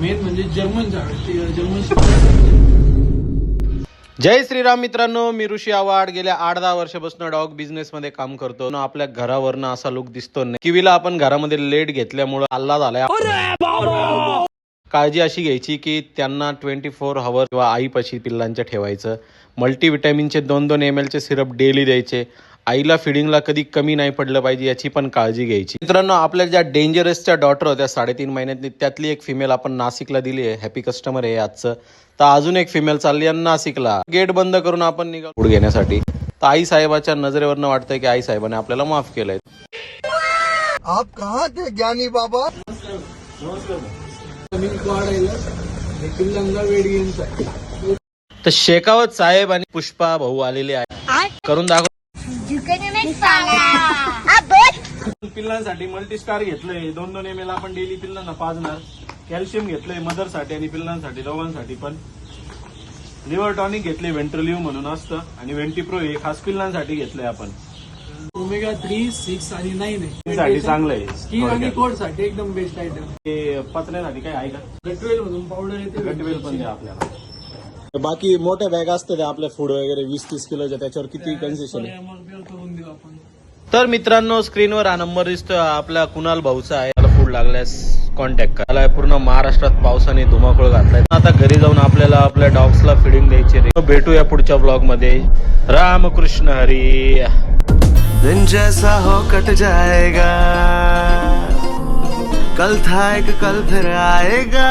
Main म्हणजे German जय श्रीराम मित्रांनो, मी ऋषी आवाड गेल्या 8-10 वर्षापासून डॉग बिझनेस मध्ये काम करतो. आपल्या घरावरनं असा लुक दिसतो नाही. किवीला आपण घरामध्ये लेट घेतल्यामुळे हल्ला झालाय. काळजी अशी घ्यायची की त्यांना 24 आवर किंवा आईपाशी पिल्लांच्या ठेवायचं. मल्टीविटॅमिनचे 2-2 ml चे सिरप डेली द्यायचे. आईला फिडिंगला कधी कमी नाही पडलं पाहिजे याची पण काळजी घ्यायची. मित्रांनो, आपल्या ज्या डेंजरसच्या डॉटर होत्या 3.5 महिन्यातली, त्यातली एक फिमेल आपण नाशिकला दिली आहे. हॅपी कस्टमर आहे आजचं. तर अजून एक फिमेल चालली आहे नाशिकला. गेट बंद करून आपण निघालो फूड घेण्यासाठी. तर आई साहेबाच्या नजरेवरनं वाटतंय की आई साहेबाने आपल्याला माफ केलंय. आप कहाँ थे ज्ञानी बाबा? तर शेकावत साहेब आणि पुष्पा भाऊ आलेले आहे. करून दाखव. पिल्लांसाठी मल्टीस्टार घेतलंय. 2-2 ml आपण डेली पिल्लांना पाजणार. कॅल्शियम घेतलंय मदरसाठी आणि पिल्लांसाठी दोघांसाठी पण. लिव्हर टॉनिक घेतले, व्हेंट्रोलिव्ह म्हणून असतं, आणि व्हेंटिप्रो हे खास पिल्लांसाठी घेतलंय आपण. ओमेगा 3, 6 आणि 9 आहे. साठी चांगलं आहे. स्किन आणि कोड साठी एकदम बेस्ट आयटम. ते पचण्यासाठी काय आहे का? गटवेल मधून पावडर येते. गटवेल पण द्या आपल्याला. बाकी मोठ्या बॅग असतात आपल्या फूड वगैरे 20-30 किलोच्या, त्याच्यावर किती कन्सेशन आहे? करून देऊ आपण. तर मित्रांनो, स्क्रीनवर हा नंबर दिसतोय, आपल्या कुणाल भाऊचा आहे. त्याला फूड लागल्यास कॉन्टॅक्ट करा. त्याला पूर्ण महाराष्ट्रात पावसाने धुमाकूळ घातलाय. आता घरी जाऊन आपल्याला आपल्या डॉग्सला फिडिंग द्यायची रे. भेटूया पुढच्या ब्लॉग मध्ये. रामकृष्ण हरी. दिन जैसा हो कट जाएगा, कल था एक कल फिर आएगा.